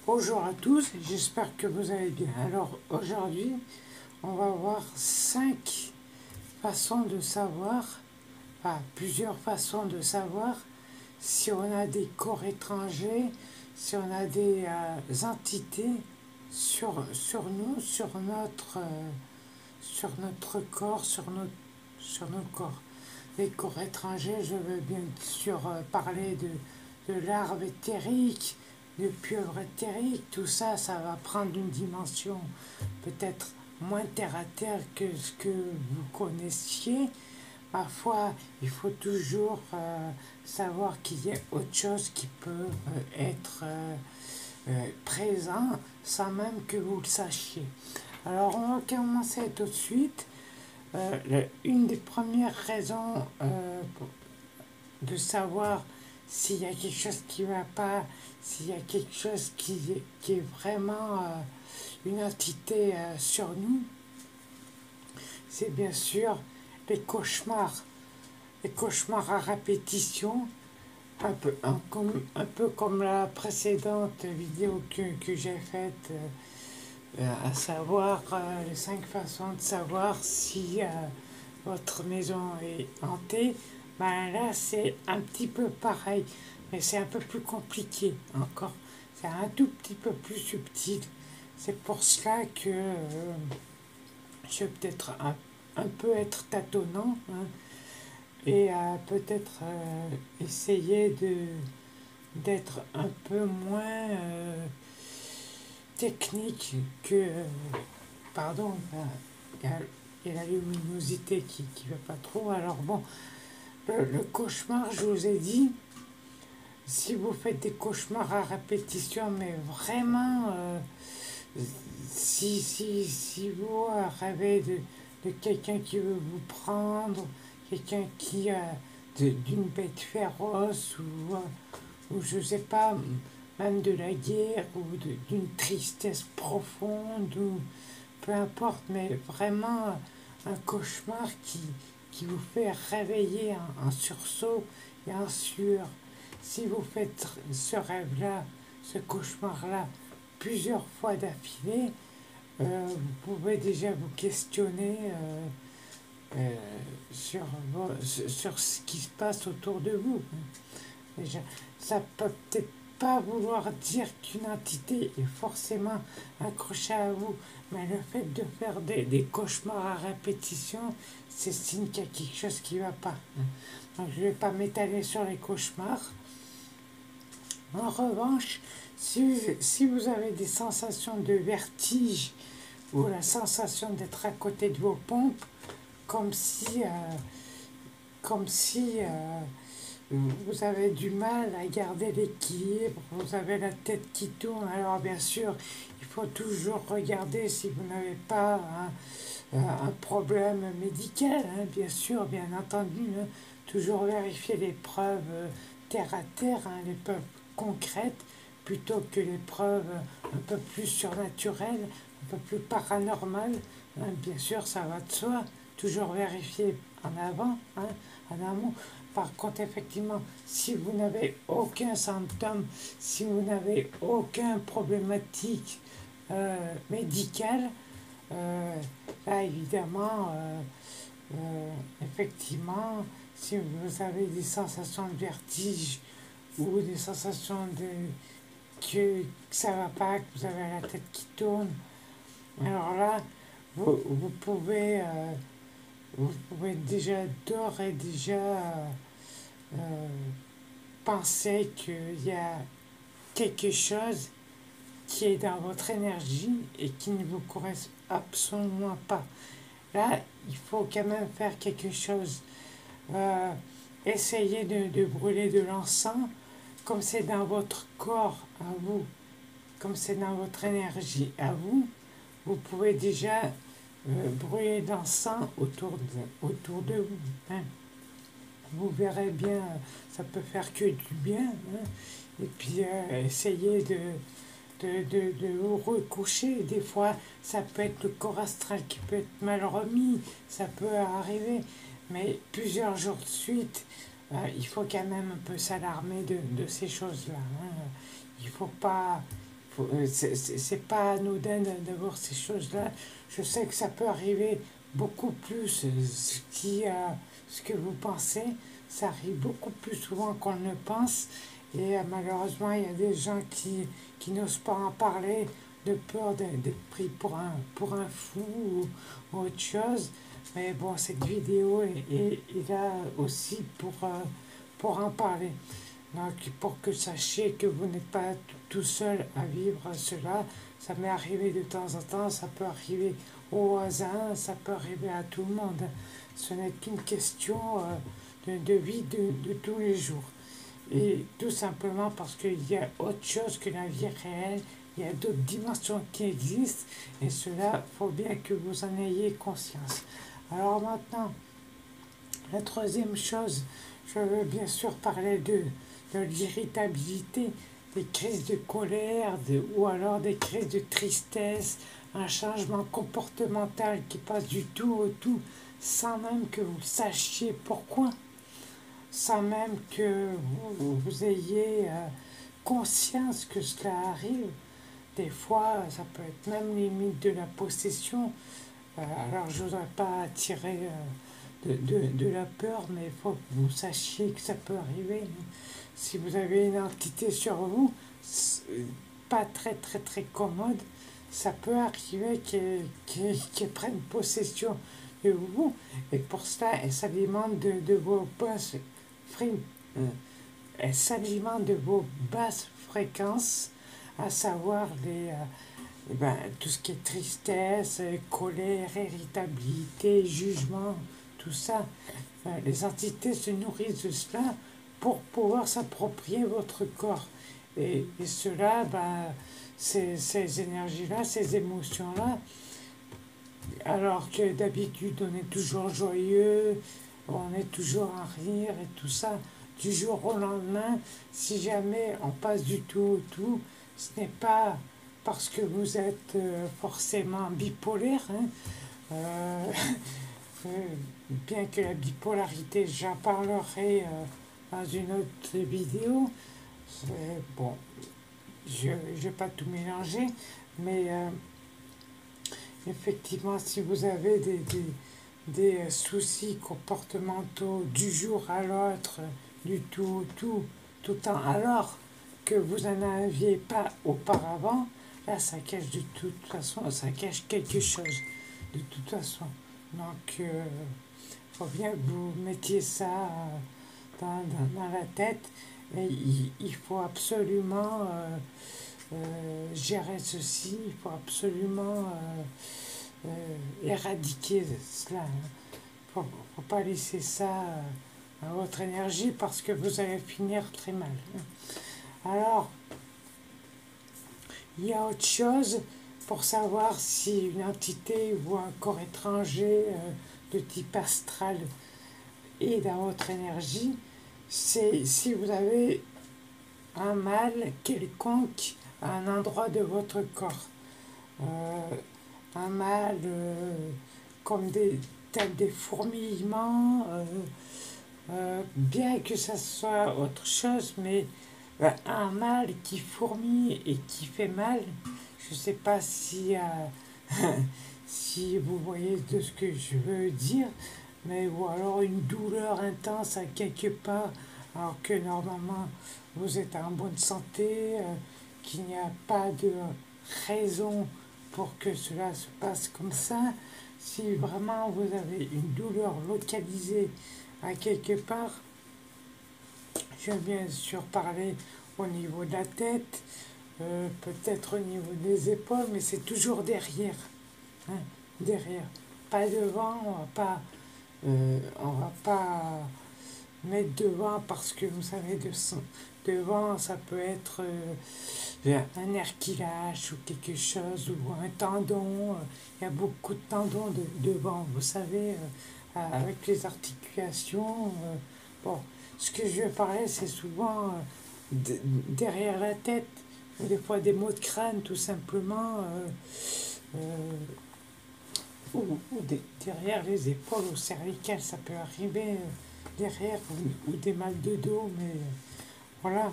Bonjour à tous, j'espère que vous allez bien. Alors aujourd'hui, on va voir 5 façons de savoir, enfin plusieurs façons de savoir si on a des corps étrangers, si on a des entités sur nous, sur notre corps, sur nos corps. Les corps étrangers, je veux bien sûr parler de larves éthériques, de pieuvres éthériques, tout ça, ça va prendre une dimension peut-être moins terre à terre que ce que vous connaissiez. Parfois, il faut toujours savoir qu'il y a autre chose qui peut être présent sans même que vous le sachiez. Alors, on va commencer tout de suite. Une des premières raisons de savoir s'il y a quelque chose qui ne va pas, s'il y a quelque chose qui est vraiment une entité sur nous, c'est bien sûr les cauchemars. Les cauchemars à répétition, un peu comme la précédente vidéo que j'ai faite, à savoir les 5 façons de savoir si votre maison est hantée. Ben là, c'est un petit peu pareil, mais c'est un peu plus compliqué encore. C'est un tout petit peu plus subtil. C'est pour cela que je vais peut-être un peu être tâtonnant, hein, et peut-être essayer d'être un peu moins technique que... pardon, il y a la luminosité qui ne va pas trop. Alors bon, le cauchemar, je vous ai dit, si vous faites des cauchemars à répétition, mais vraiment, si vous rêvez de quelqu'un qui veut vous prendre, quelqu'un qui a d'une bête féroce, ou je sais pas, même de la guerre, ou d'une tristesse profonde, ou peu importe, mais vraiment un cauchemar qui vous fait réveiller en sursaut et en sueur. Si vous faites ce rêve-là, ce cauchemar-là, plusieurs fois d'affilée, vous pouvez déjà vous questionner euh, sur ce qui se passe autour de vous. Déjà, ça peut peut-être pas vouloir dire qu'une entité est forcément accrochée à vous, mais le fait de faire des cauchemars à répétition, c'est signe qu'il y a quelque chose qui ne va pas. Donc je ne vais pas m'étaler sur les cauchemars. En revanche, si vous avez des sensations de vertige ou la sensation d'être à côté de vos pompes, comme si, euh, comme si vous avez du mal à garder l'équilibre, vous avez la tête qui tourne. Alors bien sûr, il faut toujours regarder si vous n'avez pas un problème médical, hein, bien sûr, bien entendu. Hein. Toujours vérifier les preuves terre à terre, hein, les preuves concrètes, plutôt que les preuves un peu plus surnaturelles, un peu plus paranormales. Hein. Bien sûr, ça va de soi. Toujours vérifier en avant, hein, en amont. Par contre, effectivement, si vous n'avez aucun symptôme, si vous n'avez aucun problématique médicale, euh, là, évidemment, effectivement, si vous avez des sensations de vertige ou des sensations que ça ne va pas, que vous avez la tête qui tourne, alors là, vous pouvez, vous pouvez déjà d'ores et déjà euh, penser qu'il y a quelque chose qui est dans votre énergie et qui ne vous correspond absolument pas. Là, il faut quand même faire quelque chose. Euh, Essayez de brûler de l'encens, comme c'est dans votre corps à vous, comme c'est dans votre énergie à vous. Vous pouvez déjà brûler de l'encens autour de vous. Hein. Vous verrez bien, ça peut faire que du bien. Hein. Et puis, essayez de vous recoucher. Des fois, ça peut être le corps astral qui peut être mal remis, ça peut arriver. Mais plusieurs jours de suite, il faut quand même un peu s'alarmer de ces choses-là. Hein. Il ne faut c'est pas anodin d'avoir ces choses-là. Je sais que ça peut arriver beaucoup plus ce que vous pensez. Ça arrive beaucoup plus souvent qu'on ne pense. Et malheureusement, il y a des gens qui n'osent pas en parler de peur d'être pris pour un fou ou autre chose. Mais bon, cette vidéo est là aussi pour en parler. Donc, pour que sachiez que vous n'êtes pas tout seul à vivre cela, ça m'est arrivé de temps en temps, ça peut arriver aux voisins, ça peut arriver à tout le monde. Ce n'est qu'une question de vie de tous les jours. Et tout simplement parce qu'il y a autre chose que la vie réelle, il y a d'autres dimensions qui existent, et cela, il faut bien que vous en ayez conscience. Alors maintenant, la troisième chose, je veux bien sûr parler de l'irritabilité, des crises de colère, ou alors des crises de tristesse, un changement comportemental qui passe du tout au tout, sans même que vous sachiez pourquoi, sans même que vous ayez conscience que cela arrive. Des fois, ça peut être même limite de la possession. Alors, je ne voudrais pas attirer de la peur, mais il faut que vous sachiez que ça peut arriver. Si vous avez une entité sur vous, pas très très très commode, ça peut arriver qu'elle prenne possession de vous. Et pour cela, elle s'alimente de vos basses elle s'alimente de vos basses fréquences, à savoir tout ce qui est tristesse, colère, irritabilité, jugement, tout ça. Les entités se nourrissent de cela pour pouvoir s'approprier votre corps. Et cela, ces énergies-là, ces émotions-là, alors que d'habitude on est toujours joyeux, on est toujours en rire et tout ça, du jour au lendemain, si jamais on passe du tout au tout, ce n'est pas parce que vous êtes forcément bipolaire, hein. Euh, bien que la bipolarité, j'en parlerai dans une autre vidéo. Bon, je ne vais pas tout mélanger, mais effectivement, si vous avez des soucis comportementaux du jour à l'autre, du tout tout le temps, alors que vous n'en aviez pas auparavant, là, ça cache de toute façon, ça cache quelque chose, de toute façon. Donc, il faut bien que vous mettiez ça dans la tête. Et il faut absolument gérer ceci, il faut absolument éradiquer cela. Il ne faut pas laisser ça à votre énergie parce que vous allez finir très mal. Alors, il y a autre chose pour savoir si une entité ou un corps étranger de type astral est dans votre énergie, c'est si vous avez un mal quelconque à un endroit de votre corps. Un mal comme tel des fourmillements, bien que ça soit autre chose, mais un mal qui fourmille et qui fait mal, je ne sais pas si, si vous voyez de ce que je veux dire, mais ou alors une douleur intense à quelque part, alors que normalement vous êtes en bonne santé, qu'il n'y a pas de raison pour que cela se passe comme ça. Si vraiment vous avez une douleur localisée à quelque part, je vais bien sûr parler au niveau de la tête, peut-être au niveau des épaules, mais c'est toujours derrière. Hein, derrière. Pas devant, on va pas mettre devant parce que vous savez, devant, ça peut être un nerf qui lâche ou quelque chose, ou un tendon. Il y a beaucoup de tendons devant, vous savez, avec les articulations. Bon, ce que je veux parler, c'est souvent derrière la tête, des fois des maux de crâne, tout simplement, derrière les épaules, au cervical, ça peut arriver derrière, ou des mal de dos, mais voilà.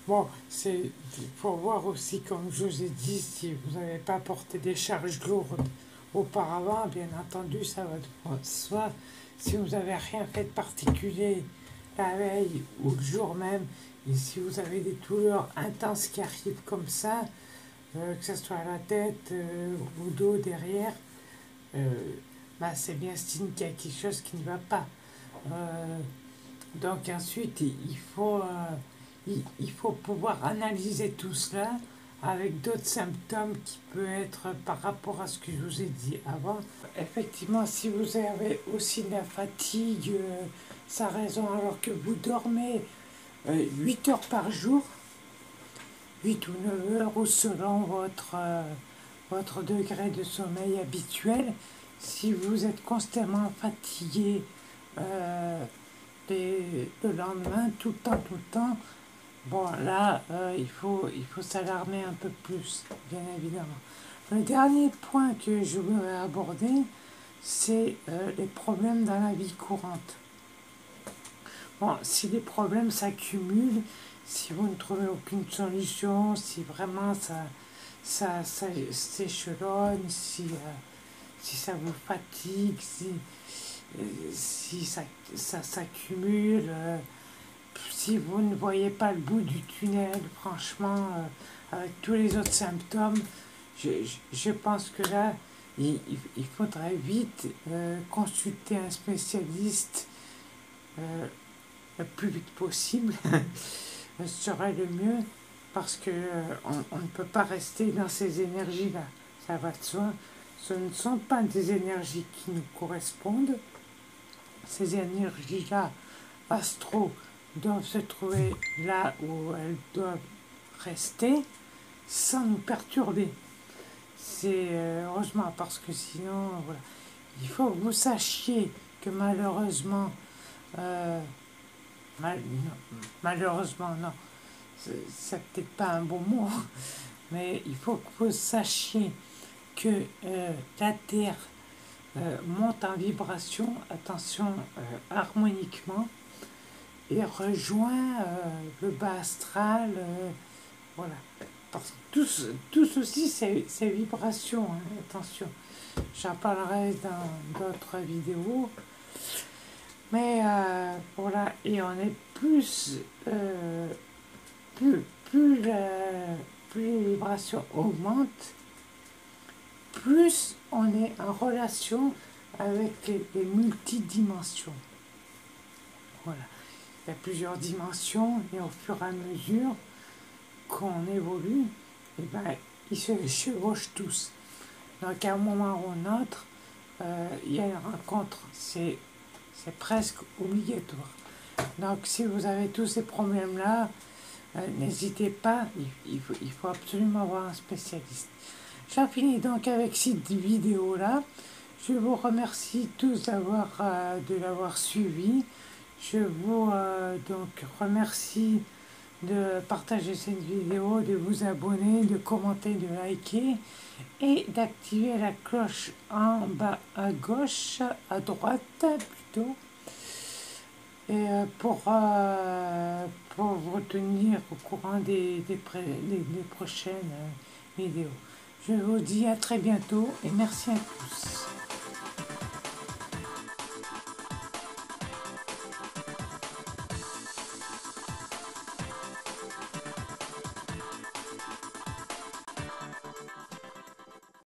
Bon, il faut voir aussi, comme je vous ai dit, si vous n'avez pas porté des charges lourdes auparavant, bien entendu, ça va de soi. Si vous n'avez rien fait de particulier la veille ou le jour même, et si vous avez des douleurs intenses qui arrivent comme ça, que ce soit à la tête, au dos, derrière, euh, bah, c'est bien signe qu'il y a quelque chose qui ne va pas. Euh, donc ensuite, il faut pouvoir analyser tout cela avec d'autres symptômes qui peuvent être par rapport à ce que je vous ai dit avant. Effectivement, si vous avez aussi de la fatigue, ça a raison, alors que vous dormez 8 heures par jour, 8 ou 9 heures, ou selon votre degré de sommeil habituel, si vous êtes constamment fatigué, euh, le lendemain, tout le temps, bon là, il faut s'alarmer un peu plus, bien évidemment. Le dernier point que je voudrais aborder, c'est les problèmes dans la vie courante. Bon, si les problèmes s'accumulent, si vous ne trouvez aucune solution, si vraiment ça s'échelonne, si ça vous fatigue, si ça s'accumule, si vous ne voyez pas le bout du tunnel, franchement, avec tous les autres symptômes, je pense que là, il faudrait vite consulter un spécialiste euh, le plus vite possible, ce serait le mieux, parce que on ne peut pas rester dans ces énergies-là. Ça va de soi. Ce ne sont pas des énergies qui nous correspondent. Ces énergies-là, astro, doivent se trouver là où elles doivent rester sans nous perturber. C'est heureusement parce que sinon, voilà. Il faut que vous sachiez que malheureusement, euh, malheureusement non, c'est peut-être pas un bon mot, mais il faut que vous sachiez que la Terre monte en vibration, attention, harmoniquement, et rejoint le bas astral, voilà. Parce que tout ceci, c'est vibration, hein, attention. J'en parlerai dans d'autres vidéos. Mais voilà, et on est plus, plus, plus les vibrations augmentent, plus on est en relation avec les multidimensions. Voilà. Il y a plusieurs dimensions et au fur et à mesure qu'on évolue, eh ben, ils se chevauchent tous. Donc à un moment ou un autre, il y a une rencontre, c'est presque obligatoire. Donc si vous avez tous ces problèmes-là, n'hésitez pas, il faut absolument avoir un spécialiste. J'en finis donc avec cette vidéo-là. Je vous remercie tous de l'avoir suivi. Je vous donc remercie de partager cette vidéo, de vous abonner, de commenter, de liker et d'activer la cloche en bas à gauche, à droite plutôt, et pour vous tenir au courant des prochaines vidéos. Je vous dis à très bientôt et merci à tous.